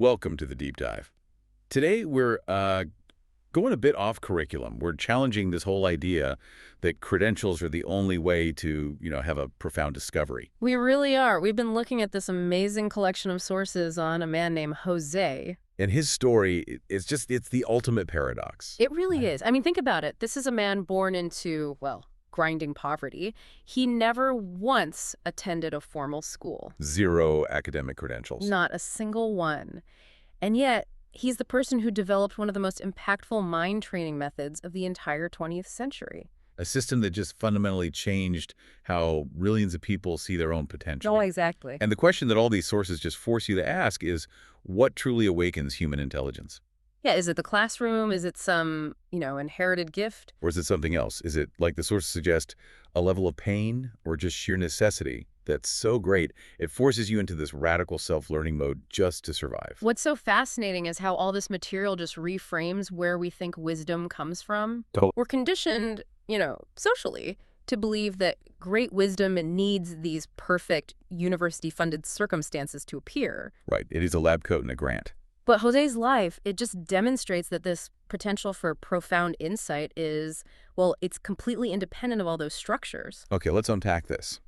Welcome to the deep dive. Today we're going a bit off curriculum. We're challenging this whole idea that credentials are the only way to, have a profound discovery. We really are. We've been looking at this amazing collection of sources on a man named Jose. And his story is it's the ultimate paradox. It really is. I mean, think about it. This is a man born into, well, grinding poverty. He never once attended a formal school. Zero academic credentials. Not a single one. And yet, he's the person who developed one of the most impactful mind training methods of the entire 20th century. A system that just fundamentally changed how millions of people see their own potential. Oh, exactly. And the question that all these sources just force you to ask is, what truly awakens human intelligence? Yeah, is it the classroom? Is it some, inherited gift? Or is it something else? Is it, like the sources suggest, a level of pain or just sheer necessity that's so great it forces you into this radical self-learning mode just to survive? What's so fascinating is how all this material just reframes where we think wisdom comes from. We're conditioned, socially, to believe that great wisdom needs these perfect university-funded circumstances to appear. Right. It is a lab coat and a grant. But Jose's life, it just demonstrates that this potential for profound insight is, well, it's completely independent of all those structures. Okay, let's unpack this.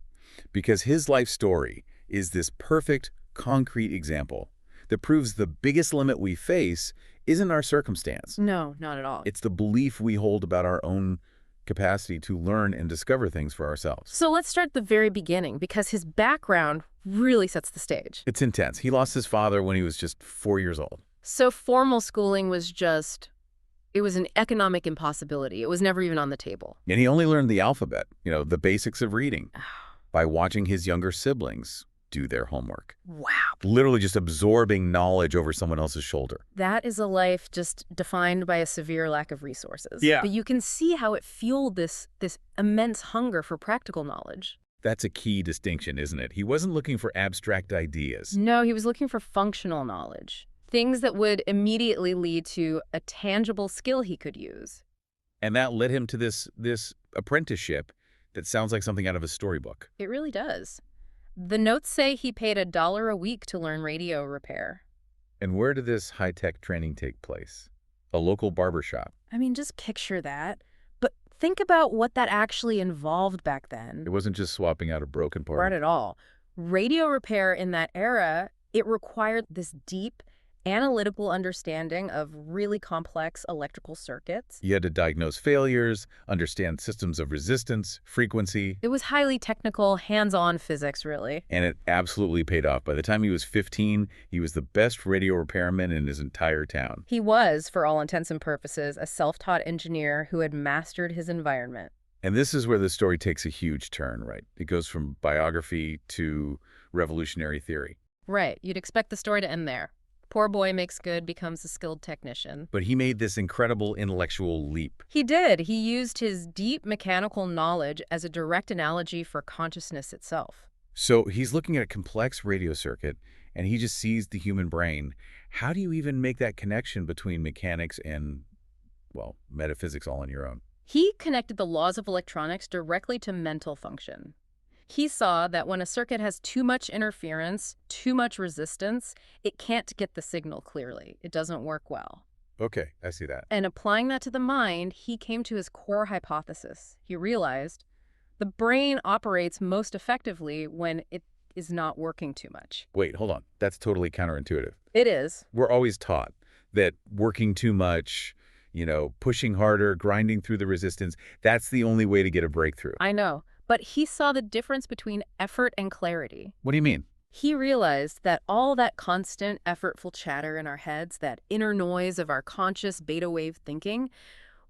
Because his life story is this perfect, concrete example that proves the biggest limit we face isn't our circumstance. No, not at all. It's the belief we hold about our own capacity to learn and discover things for ourselves. So let's start at the very beginning, because his background really sets the stage. It's intense. He lost his father when he was just 4 years old. So formal schooling was it was an economic impossibility. It was never even on the table. And he only learned the alphabet, the basics of reading, by watching his younger siblings do their homework. Wow. Literally just absorbing knowledge over someone else's shoulder. That is a life just defined by a severe lack of resources. Yeah. But you can see how it fueled this immense hunger for practical knowledge. That's a key distinction, isn't it? He wasn't looking for abstract ideas. No, he was looking for functional knowledge. Things that would immediately lead to a tangible skill he could use. And that led him to this apprenticeship that sounds like something out of a storybook. It really does. The notes say he paid $1 a week to learn radio repair. And where did this high-tech training take place? A local barbershop. I mean, just picture that. But think about what that actually involved back then. It wasn't just swapping out a broken part. Not at all. Radio repair in that era, it required this deep analytical understanding of really complex electrical circuits. You had to diagnose failures, understand systems of resistance, frequency. It was highly technical, hands-on physics, really. And it absolutely paid off. By the time he was 15, he was the best radio repairman in his entire town. He was, for all intents and purposes, a self-taught engineer who had mastered his environment. And this is where the story takes a huge turn, right? It goes from biography to revolutionary theory. Right. You'd expect the story to end there. Poor boy makes good, becomes a skilled technician. But he made this incredible intellectual leap. He did. He used his deep mechanical knowledge as a direct analogy for consciousness itself. So he's looking at a complex radio circuit, and he just sees the human brain. How do you even make that connection between mechanics and, well, metaphysics all on your own? He connected the laws of electronics directly to mental function. He saw that when a circuit has too much interference, too much resistance, it can't get the signal clearly. It doesn't work well. Okay, I see that. And applying that to the mind, he came to his core hypothesis. He realized the brain operates most effectively when it is not working too much. Wait, hold on. That's totally counterintuitive. It is. We're always taught that working too much, pushing harder, grinding through the resistance, that's the only way to get a breakthrough. I know. But he saw the difference between effort and clarity. What do you mean? He realized that all that constant, effortful chatter in our heads, that inner noise of our conscious beta wave thinking,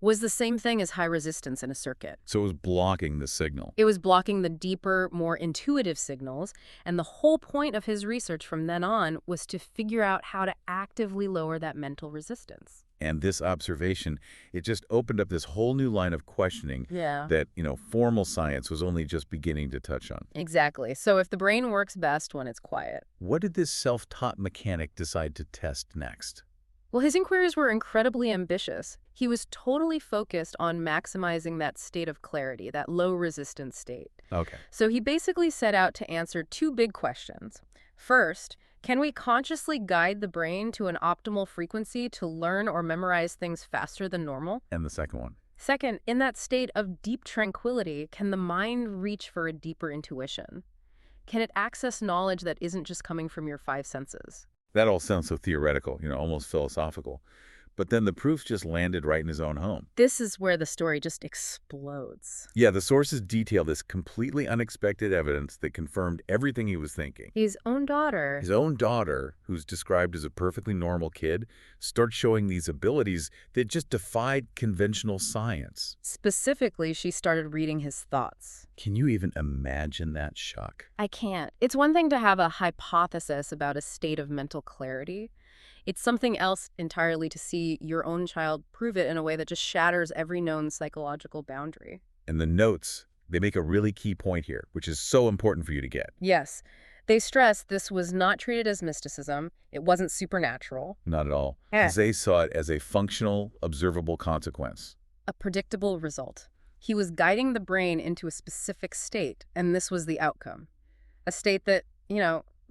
was the same thing as high resistance in a circuit. So it was blocking the signal. It was blocking the deeper, more intuitive signals, and the whole point of his research from then on was to figure out how to actively lower that mental resistance. And this observation, it just opened up this whole new line of questioning that, formal science was only just beginning to touch on. Exactly. So if the brain works best when it's quiet. What did this self-taught mechanic decide to test next? Well, his inquiries were incredibly ambitious. He was totally focused on maximizing that state of clarity, that low-resistance state. Okay. So he basically set out to answer two big questions. First, Can we consciously guide the brain to an optimal frequency to learn or memorize things faster than normal? And the second one. Second, in that state of deep tranquility, can the mind reach for a deeper intuition? Can it access knowledge that isn't just coming from your five senses? That all sounds so theoretical, almost philosophical. But then the proof just landed right in his own home. This is where the story just explodes. Yeah, the sources detail this completely unexpected evidence that confirmed everything he was thinking. His own Daughter, who's described as a perfectly normal kid, starts showing these abilities that just defied conventional science. Specifically, she started reading his thoughts. Can you even imagine that shock? I can't. It's one thing to have a hypothesis about a state of mental clarity. It's something else entirely to see your own child prove it in a way that just shatters every known psychological boundary. And the notes, they make a really key point here, which is so important for you to get. Yes. They stress this was not treated as mysticism. It wasn't supernatural. Not at all. Yeah. Jose saw it as a functional, observable consequence. A predictable result. He was guiding the brain into a specific state, and this was the outcome. A state that,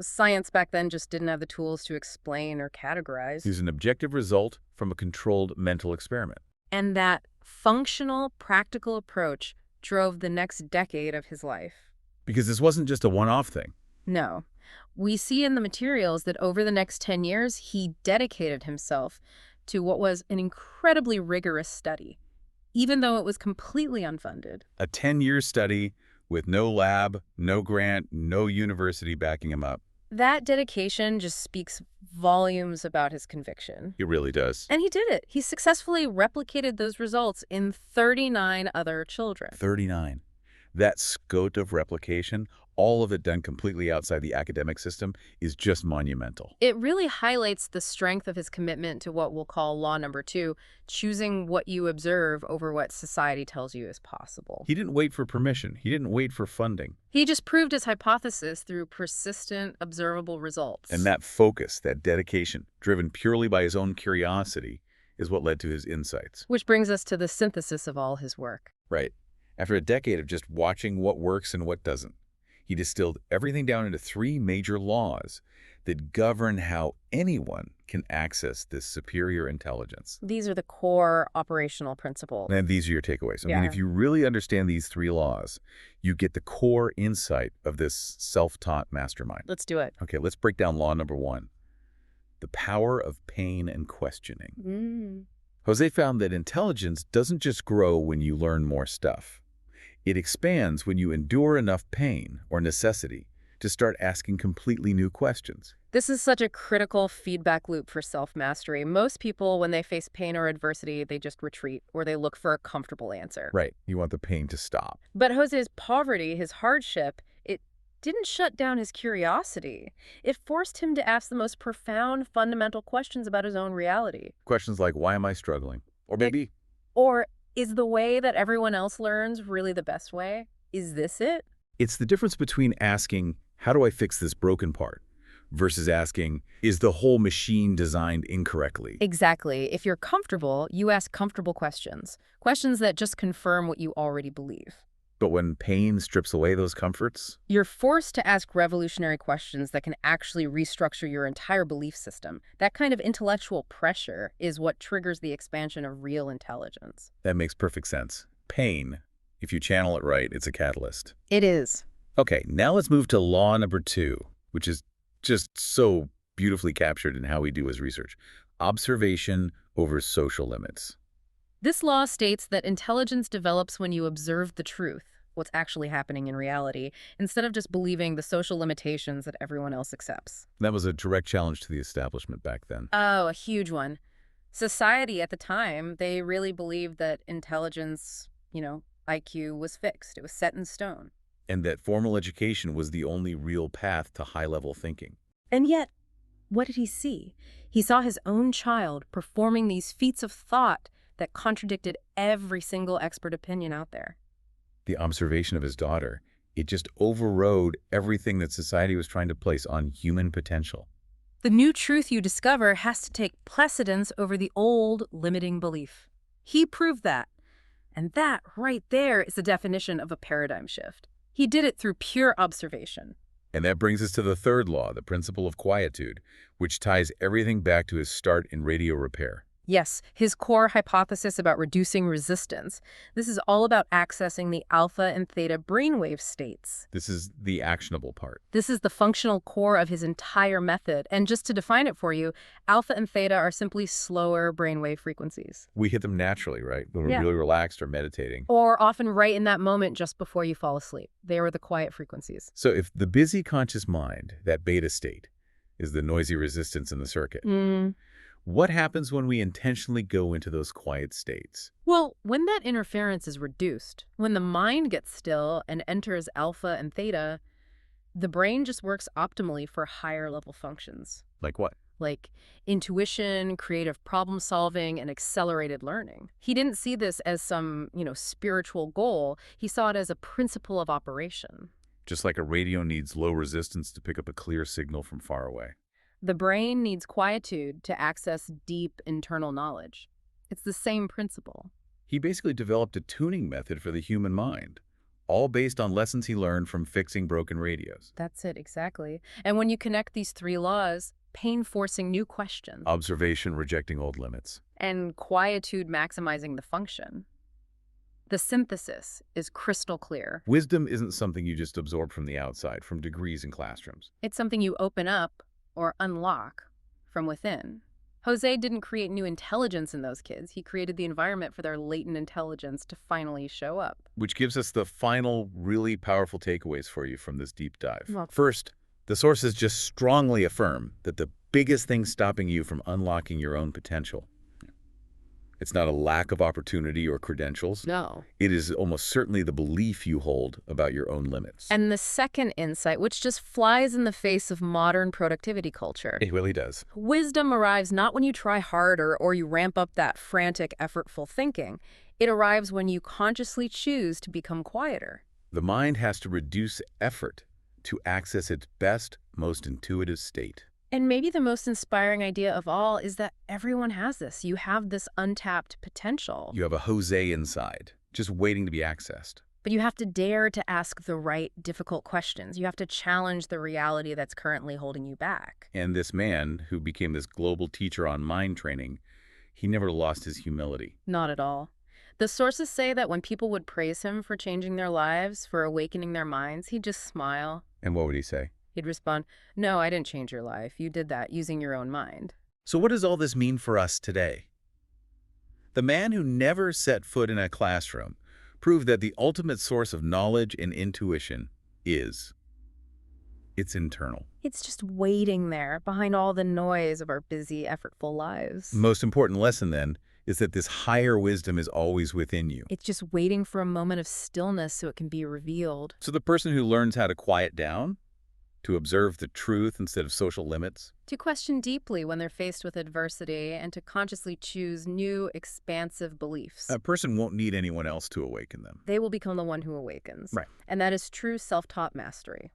science back then just didn't have the tools to explain or categorize. It was an objective result from a controlled mental experiment. And that functional, practical approach drove the next decade of his life. Because this wasn't just a one-off thing. No. We see in the materials that over the next 10 years, he dedicated himself to what was an incredibly rigorous study, even though it was completely unfunded. A 10-year study with no lab, no grant, no university backing him up. That dedication just speaks volumes about his conviction. It really does. And he did it. He successfully replicated those results in 39 other children. 39. That scope of replication, all of it done completely outside the academic system, is just monumental. It really highlights the strength of his commitment to what we'll call law number 2, choosing what you observe over what society tells you is possible. He didn't wait for permission. He didn't wait for funding. He just proved his hypothesis through persistent, observable results. And that focus, that dedication, driven purely by his own curiosity, is what led to his insights. Which brings us to the synthesis of all his work. Right. After a decade of just watching what works and what doesn't, he distilled everything down into 3 major laws that govern how anyone can access this superior intelligence. These are the core operational principles. And these are your takeaways. I Yeah. mean, if you really understand these 3 laws, you get the core insight of this self-taught mastermind. Let's do it. Okay, let's break down law number 1. The power of pain and questioning. Jose found that intelligence doesn't just grow when you learn more stuff. It expands when you endure enough pain or necessity to start asking completely new questions. This is such a critical feedback loop for self-mastery. Most people, when they face pain or adversity, they just retreat or they look for a comfortable answer. Right. You want the pain to stop. But Jose's poverty, his hardship, it didn't shut down his curiosity. It forced him to ask the most profound, fundamental questions about his own reality. Questions like, why am I struggling? Or maybe, Or, is the way that everyone else learns really the best way? Is this it? it's the difference between asking, how do I fix this broken part? Versus asking, is the whole machine designed incorrectly? Exactly. If you're comfortable, you ask comfortable questions. Questions that just confirm what you already believe. But when pain strips away those comforts, You're forced to ask revolutionary questions that can actually restructure your entire belief system. That kind of intellectual pressure is what triggers the expansion of real intelligence. that makes perfect sense. Pain, if you channel it right, it's a catalyst. It is. Okay, now let's move to law number 2, which is just so beautifully captured in how we do his research. Observation over social limits. This law states that intelligence develops when you observe the truth, what's actually happening in reality, instead of just believing the social limitations that everyone else accepts. That was a direct challenge to the establishment back then. Oh, a huge one. Society at the time, they really believed that intelligence, IQ was fixed. It was set in stone. And that formal education was the only real path to high-level thinking. And yet, what did he see? He saw his own child performing these feats of thought that contradicted every single expert opinion out there. The observation of his daughter, it just overrode everything that society was trying to place on human potential. The new truth you discover has to take precedence over the old limiting belief. He proved that. And that right there is the definition of a paradigm shift. He did it through pure observation. And that brings us to the third law, the principle of quietude, which ties everything back to his start in radio repair. Yes, his core hypothesis about reducing resistance. This is all about accessing the alpha and theta brainwave states. This is the actionable part. This is the functional core of his entire method. And just to define it for you, alpha and theta are simply slower brainwave frequencies. We hit them naturally, right? When we're Yeah. really relaxed or meditating. Or often right in that moment just before you fall asleep. They are the quiet frequencies. So if the busy conscious mind, that beta state, is the noisy resistance in the circuit, what happens when we intentionally go into those quiet states? Well, when that interference is reduced, when the mind gets still and enters alpha and theta, the brain just works optimally for higher level functions, Like what? like intuition, creative problem solving, and accelerated learning. He didn't see this as some, spiritual goal. He saw it as a principle of operation. Just like a radio needs low resistance to pick up a clear signal from far away. The brain needs quietude to access deep internal knowledge. It's the same principle. He basically developed a tuning method for the human mind, all based on lessons he learned from fixing broken radios. That's it, exactly. And when you connect these three laws, pain forcing new questions, Observation rejecting old limits. and quietude maximizing the function, the synthesis is crystal clear. Wisdom isn't something you just absorb from the outside, from degrees in classrooms. It's something you open up or unlock from within. Jose didn't create new intelligence in those kids. He created the environment for their latent intelligence to finally show up. Which gives us the final, really powerful takeaways for you from this deep dive. Well- First, the sources just strongly affirm that the biggest thing stopping you from unlocking your own potential, it's not a lack of opportunity or credentials. No. It is almost certainly the belief you hold about your own limits. And the second insight, which just flies in the face of modern productivity culture. It really does. Wisdom arrives not when you try harder or you ramp up that frantic, effortful thinking. It arrives when you consciously choose to become quieter. The mind has to reduce effort to access its best, most intuitive state. And maybe the most inspiring idea of all is that everyone has this. You have this untapped potential. You have a Jose inside, just waiting to be accessed. But you have to dare to ask the right, difficult questions. You have to challenge the reality that's currently holding you back. And this man, who became this global teacher on mind training, he never lost his humility. Not at all. The sources say that when people would praise him for changing their lives, for awakening their minds, he'd just smile. And what would he say? He'd respond, "No, I didn't change your life. You did that using your own mind." So what does all this mean for us today? The man who never set foot in a classroom proved that the ultimate source of knowledge and intuition it's internal. It's just waiting there behind all the noise of our busy, effortful lives. The most important lesson, then, is that this higher wisdom is always within you. It's just waiting for a moment of stillness so it can be revealed. So the person who learns how to quiet down, to observe the truth instead of social limits, To question deeply when they're faced with adversity and to consciously choose new, expansive beliefs. a person won't need anyone else to awaken them. They will become the one who awakens. Right. And that is true self-taught mastery.